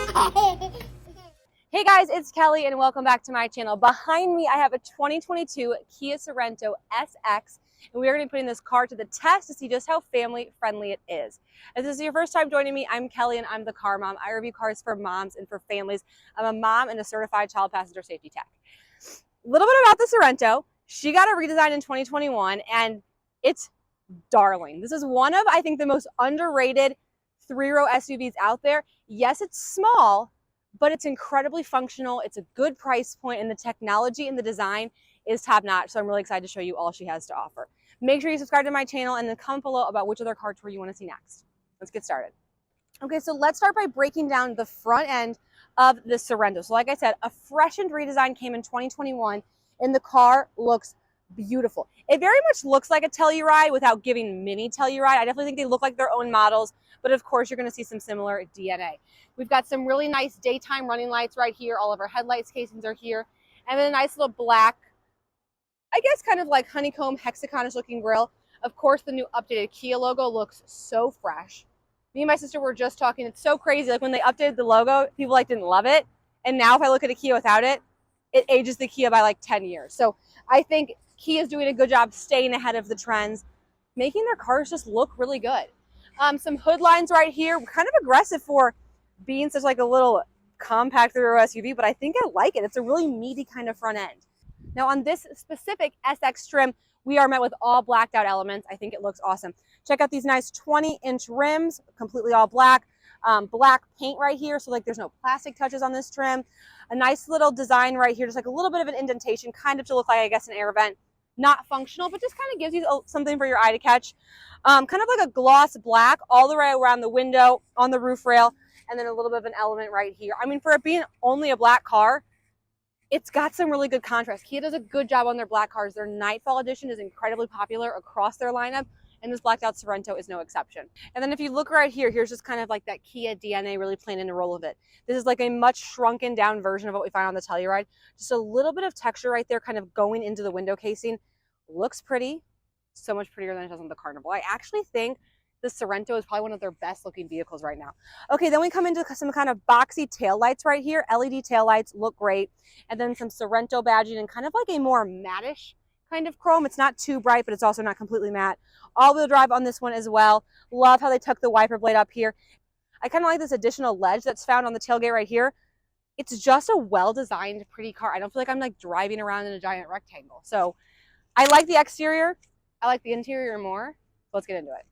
Hey guys, it's Kelly and welcome back to my channel. Behind me I have a 2022 Kia Sorento SX and we are going to be putting this car to the test to see just how family friendly it is. If this is your first time joining me, I'm Kelly and I'm the car mom. I review cars for moms and for families. I'm a mom and a certified child passenger safety tech. A little bit about the Sorento. She got a redesign in 2021 and it's darling. This is one of, I think, the most underrated three-row SUVs out there. Yes, it's small, but it's incredibly functional. It's a good price point, and the technology and the design is top-notch. So I'm really excited to show you all she has to offer. Make sure you subscribe to my channel and then comment below about which other car tour you want to see next. Let's get started. Okay, so let's start by breaking down the front end of the Sorento. So like I said, a freshened redesign came in 2021, and the car looks beautiful. It very much looks like a Telluride without giving mini Telluride. I definitely think they look like their own models, but of course you're going to see some similar DNA. We've got some really nice daytime running lights right here. All of our headlights casings are here, and then a nice little black, I guess kind of like honeycomb hexagonish looking grille. Of course, the new updated Kia logo looks so fresh. Me and my sister were just talking. It's so crazy. Like when they updated the logo, people didn't love it, and now if I look at a Kia without it, it ages the Kia by like 10 years. So I think Kia is doing a good job staying ahead of the trends, making their cars just look really good. Some hood lines right here, kind of aggressive for being such like a little compact three-row SUV, but I think I like it. It's a really meaty kind of front end. Now on this specific SX trim, we are met with all blacked out elements. I think it looks awesome. Check out these nice 20-inch rims, completely all black. Black paint right here, so like there's no plastic touches on this trim. A nice little design right here, just like a little bit of an indentation, kind of to look like, I guess, an air vent. Not functional, but just kind of gives you something for your eye to catch. Kind of like a gloss black all the way around the window, on the roof rail, and then a little bit of an element right here. I mean, for it being only a black car, it's got some really good contrast. Kia does a good job on their black cars. Their Nightfall edition is incredibly popular across their lineup, and this blacked out Sorento is no exception. And then if you look right here, here's just kind of like that Kia DNA really playing in a role of it. This is like a much shrunken down version of what we find on the Telluride. Just a little bit of texture right there kind of going into the window casing. Looks pretty, so much prettier than it does on the Carnival. I actually think the Sorento is probably one of their best looking vehicles right now. Okay, then we come into some kind of boxy taillights right here. LED taillights look great. And then some Sorento badging and kind of like a more mattish kind of chrome. It's not too bright, but it's also not completely matte. All-wheel drive on this one as well. Love how they tuck the wiper blade up here. I kind of like this additional ledge that's found on the tailgate right here. It's just a well-designed, pretty car. I don't feel like I'm like driving around in a giant rectangle. So I like the exterior. I like the interior more. Let's get into it.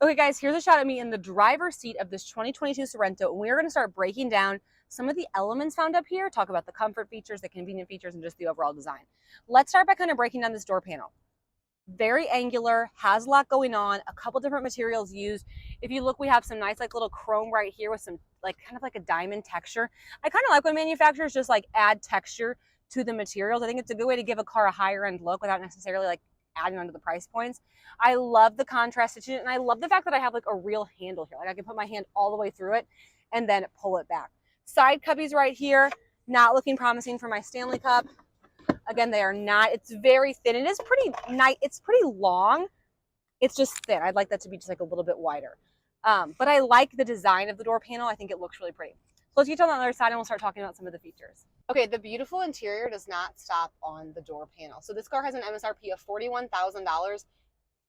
Okay, guys, here's a shot of me in the driver's seat of this 2022 Sorento, and we are going to start breaking down some of the elements found up here, talk about the comfort features, the convenient features, and just the overall design. Let's start by kind of breaking down this door panel. Very angular, has a lot going on, a couple different materials used. If you look, we have some nice like little chrome right here with some like kind of like a diamond texture. I kind of like when manufacturers just like add texture to the materials. I think it's a good way to give a car a higher end look without necessarily like adding onto the price points. I love the contrast to it, and I love the fact that I have like a real handle here. Like I can put my hand all the way through it and then pull it back. Side cubbies right here, not looking promising for my Stanley Cup. Again, they are not. It's very thin. It is pretty nice. It's pretty long. It's just thin. I'd like that to be just like a little bit wider. But I like the design of the door panel. I think it looks really pretty. So let's get on the other side and we'll start talking about some of the features. Okay, the beautiful interior does not stop on the door panel. So this car has an MSRP of $41,000,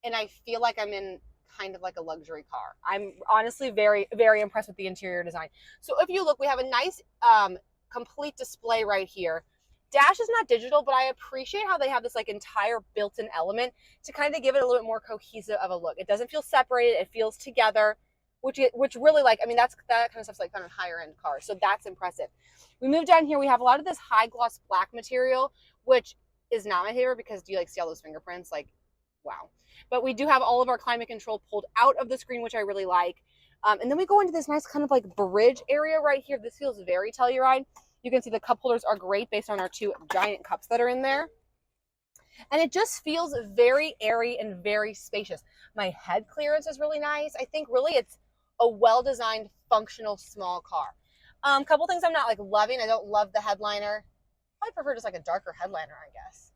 and I feel like I'm in kind of like a luxury car. I'm honestly very, very impressed with the interior design. So if you look, we have a nice complete display right here. Dash is not digital, but I appreciate how they have this like entire built-in element to kind of give it a little bit more cohesive of a look. It doesn't feel separated, it feels together, which really, like, I mean, that kind of stuff's like on a higher end car, so that's impressive. We move down here, we have a lot of this high gloss black material, which is not my favorite because do you like see all those fingerprints? Like, wow. But we do have all of our climate control pulled out of the screen, which I really like. And then we go into this nice kind of like bridge area right here. This feels very Telluride. You can see the cup holders are great based on our two giant cups that are in there. And it just feels very airy and very spacious. My head clearance is really nice. I think really it's a well-designed, functional, small car. Couple things I'm not like loving. I don't love the headliner. I prefer just like a darker headliner, I guess.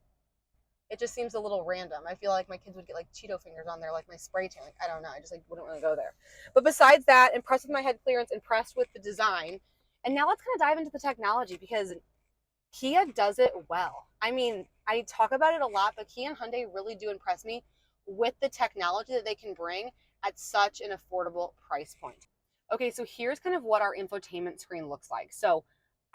It just seems a little random. I feel like my kids would get like Cheeto fingers on there, like my spray tan. Like, I don't know. I just like wouldn't want to go there. But besides that, impressed with my head clearance, impressed with the design. And now let's kind of dive into the technology, because Kia does it well. I mean, I talk about it a lot, but Kia and Hyundai really do impress me with the technology that they can bring at such an affordable price point. Okay, so here's kind of what our infotainment screen looks like. So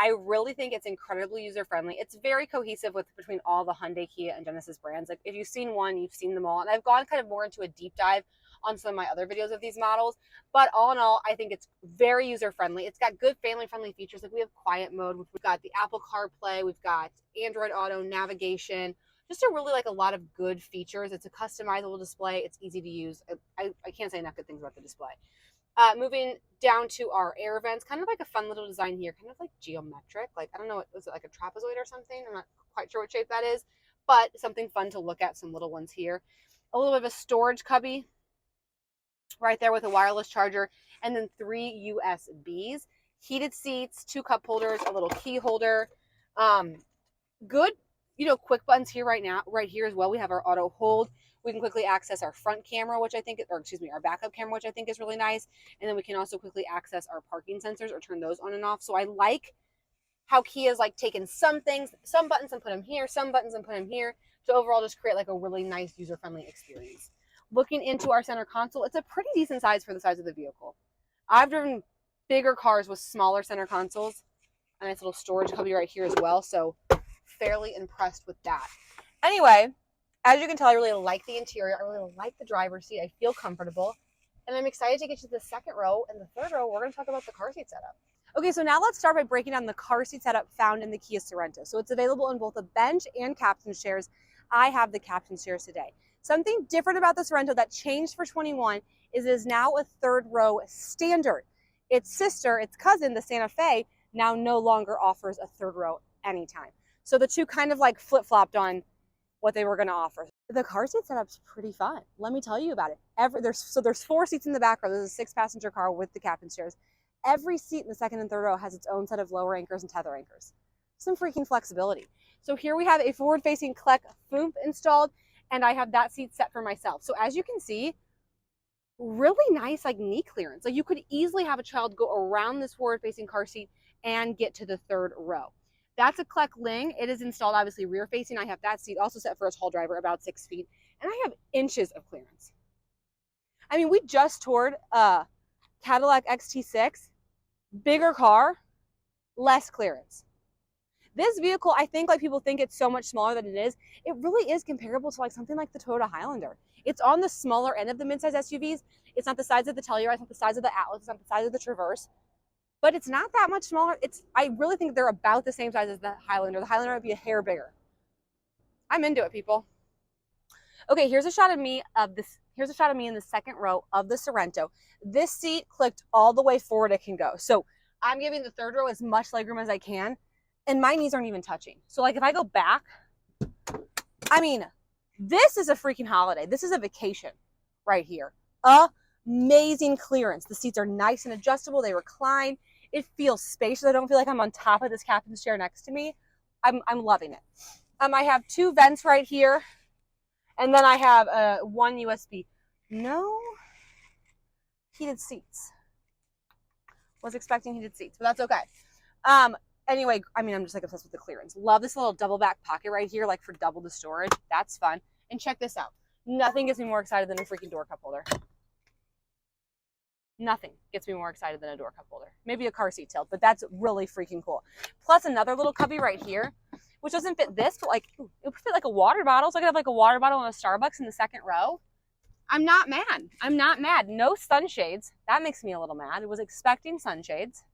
I really think it's incredibly user-friendly. It's very cohesive between all the Hyundai, Kia, and Genesis brands. Like, if you've seen one, you've seen them all. And I've gone kind of more into a deep dive on some of my other videos of these models. But all in all, I think it's very user-friendly. It's got good family-friendly features. Like, we have quiet mode. We've got the Apple CarPlay. We've got Android Auto, navigation. Just a really, like, a lot of good features. It's a customizable display. It's easy to use. I can't say enough good things about the display. Moving down to our air vents, kind of like a fun little design here, kind of like geometric. Like, I don't know, was it like a trapezoid or something? I'm not quite sure what shape that is, but something fun to look at, some little ones here. A little bit of a storage cubby right there with a wireless charger, and then 3 USBs, heated seats, 2 cup holders, a little key holder. Good, quick buttons here right here as well. We have our auto hold. We can quickly access our front camera, which I think, our backup camera, which I think is really nice. And then we can also quickly access our parking sensors or turn those on and off. So I like how Kia's like taken some things, some buttons, and put them here, some buttons and put them here, to overall just create like a really nice user-friendly experience. Looking into our center console, it's a pretty decent size for the size of the vehicle. I've driven bigger cars with smaller center consoles. A nice little storage cubby right here as well. So fairly impressed with that. Anyway, as you can tell, I really like the interior. I really like the driver's seat. I feel comfortable. And I'm excited to get to the second row. And the third row, we're going to talk about the car seat setup. Okay, so now let's start by breaking down the car seat setup found in the Kia Sorento. So it's available in both a bench and captain chairs. I have the captain chairs today. Something different about the Sorento that changed for 21 is it is now a third row standard. Its cousin, the Santa Fe, now no longer offers a third row anytime. So the two kind of like flip-flopped on what they were going to offer. The car seat setup's pretty fun. Let me tell you about it. There's 4 seats in the back row. There's a 6-passenger car with the captain's chairs. Every seat in the second and third row has its own set of lower anchors and tether anchors. Some freaking flexibility. So here we have a forward-facing Kleck FOOMP installed, and I have that seat set for myself. So as you can see, really nice like knee clearance. Like, you could easily have a child go around this forward-facing car seat and get to the third row. That's a Kleck Ling. It is installed obviously rear facing. I have that seat also set for a tall driver, about 6 feet, and I have inches of clearance. I mean, we just toured a Cadillac XT6, bigger car, less clearance. This vehicle, I think like people think it's so much smaller than it is. It really is comparable to like something like the Toyota Highlander. It's on the smaller end of the midsize SUVs. It's not the size of the Telluride, it's not the size of the Atlas, it's not the size of the Traverse. But it's not that much smaller. I really think they're about the same size as the Highlander. The Highlander would be a hair bigger. I'm into it, people. Okay, here's a shot of me in the second row of the Sorento. This seat clicked all the way forward it can go. So I'm giving the third row as much legroom as I can, and my knees aren't even touching. So like if I go back, I mean, this is a freaking holiday. This is a vacation right here. Amazing clearance. The seats are nice and adjustable. They recline. It feels spacious. I don't feel like I'm on top of this captain's chair next to me. I'm loving it. I have 2 vents right here, and then I have 1 USB. No heated seats. Was expecting heated seats, but that's okay. Anyway, I mean, I'm just like obsessed with the clearance. Love this little double back pocket right here, like for double the storage. That's fun. And check this out. Nothing gets me more excited than a freaking door cup holder. Nothing gets me more excited than a door cup holder. Maybe a car seat tilt, but that's really freaking cool. Plus another little cubby right here, which doesn't fit this, but like, it would fit like a water bottle. So I could have like a water bottle in a Starbucks in the second row. I'm not mad. I'm not mad. No sunshades. That makes me a little mad. I was expecting sunshades.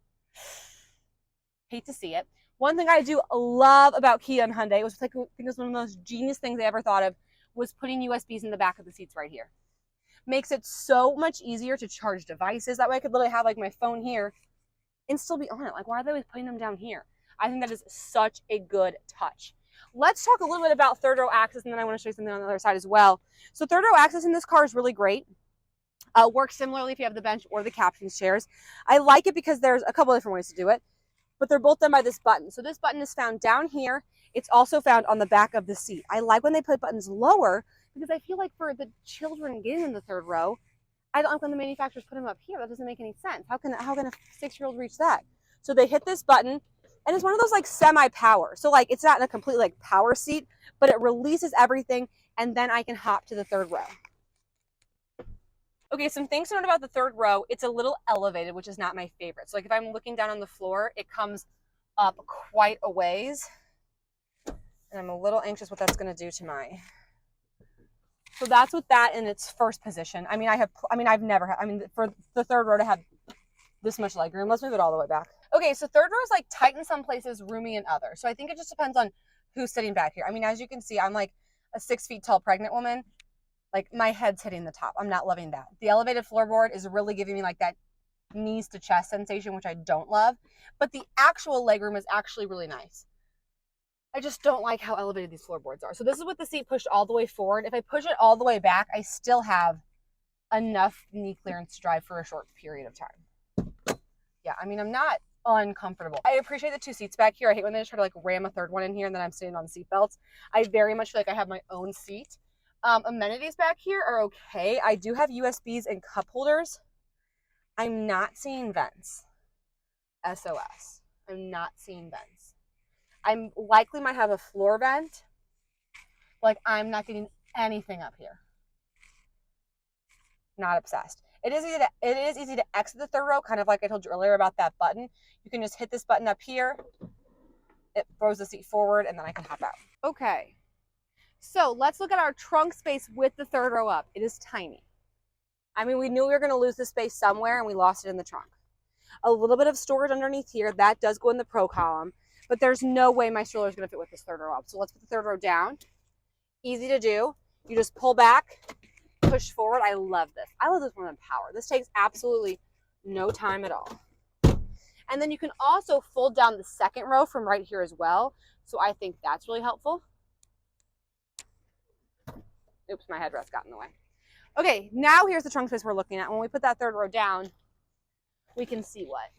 Hate to see it. One thing I do love about Kia and Hyundai, was like, I think it was one of the most genius things I ever thought of, was putting USBs in the back of the seats right here. Makes it so much easier to charge devices. That way I could literally have like my phone here and still be on it. Like, why are they always putting them down here? I think that is such a good touch. Let's talk a little bit about third row access, and then I want to show you something on the other side as well. So third row access in this car is really great. Works similarly if you have the bench or the captain's chairs. I like it because there's a couple different ways to do it, but they're both done by this button. So this button is found down here. It's also found on the back of the seat. I like when they put buttons lower, because I feel like for the children getting in the third row, I don't like when the manufacturers put them up here. That doesn't make any sense. How can a 6-year-old reach that? So they hit this button, and it's one of those like semi-power. So like it's not in a complete like power seat, but it releases everything, and then I can hop to the third row. Okay, some things to note about the third row. It's a little elevated, which is not my favorite. So like if I'm looking down on the floor, it comes up quite a ways. And I'm a little anxious what that's going to do to my... So that's with that in its first position. I mean, I've never had, for the third row to have this much leg room. Let's move it all the way back. Okay, so third row is like tight in some places, roomy in others. So I think it just depends on who's sitting back here. I mean, as you can see, I'm like a 6 feet tall pregnant woman. Like my head's hitting the top. I'm not loving that. The elevated floorboard is really giving me like that knees to chest sensation, which I don't love. But the actual legroom is actually really nice. I just don't like how elevated these floorboards are. So this is with the seat pushed all the way forward. If I push it all the way back, I still have enough knee clearance to drive for a short period of time. Yeah, I mean, I'm not uncomfortable. I appreciate the 2 seats back here. I hate when they just try to like ram a third one in here and then I'm sitting on seat belts. I very much feel like I have my own seat. Amenities back here are okay. I do have USBs and cup holders. I'm not seeing vents. SOS. I'm not seeing vents. I likely might have a floor vent. Like I'm not getting anything up here. Not obsessed. It is easy to exit the third row, kind of like I told you earlier about that button. You can just hit this button up here. It throws the seat forward and then I can hop out. Okay. So let's look at our trunk space with the third row up. It is tiny. I mean, we knew we were going to lose the space somewhere and we lost it in the trunk. A little bit of storage underneath here. That does go in the pro column. But there's no way my stroller is going to fit with this third row up. So let's put the third row down. Easy to do. You just pull back, push forward. I love this. I love this more than power. This takes absolutely no time at all. And then you can also fold down the second row from right here as well. So I think that's really helpful. Oops, my headrest got in the way. Okay, now here's the trunk space we're looking at. When we put that third row down, we can see what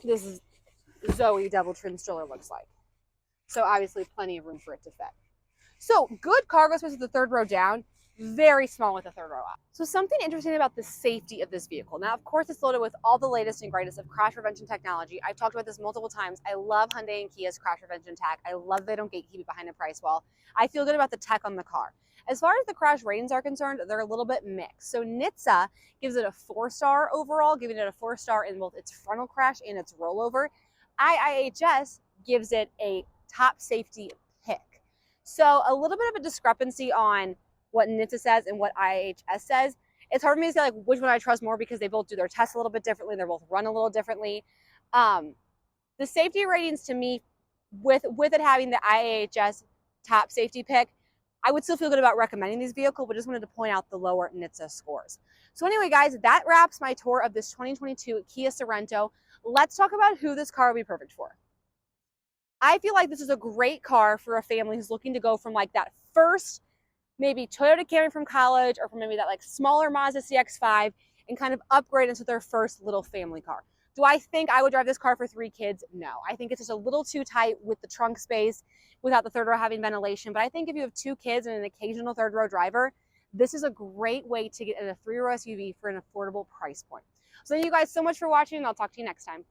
this is Zoe double trim stroller looks like. So obviously plenty of room for it to fit. So good cargo space with the third row down, very small with the third row up. So something interesting about the safety of this vehicle. Now, of course, it's loaded with all the latest and greatest of crash prevention technology. I've talked about this multiple times. I love Hyundai and Kia's crash prevention tech. I love they don't gatekeep it behind a price wall. I feel good about the tech on the car. As far as the crash ratings are concerned, they're a little bit mixed. So NHTSA gives it a 4-star overall, giving it a 4-star in both its frontal crash and its rollover. IIHS gives it a top safety pick. So a little bit of a discrepancy on what NHTSA says and what IIHS says. It's hard for me to say like which one I trust more because they both do their tests a little bit differently. They're both run a little differently. The safety ratings to me, with it having the IIHS top safety pick, I would still feel good about recommending these vehicles, but just wanted to point out the lower NHTSA scores. So anyway, guys, that wraps my tour of this 2022 Kia Sorento. Let's talk about who this car would be perfect for. I feel like this is a great car for a family who's looking to go from like that first maybe Toyota Camry from college or from maybe that like smaller Mazda CX-5 and kind of upgrade into their first little family car. Do I think I would drive this car for 3 kids? No. I think it's just a little too tight with the trunk space without the third row having ventilation. But I think if you have 2 kids and an occasional third row driver, this is a great way to get in a 3-row SUV for an affordable price point. So thank you guys so much for watching, and I'll talk to you next time.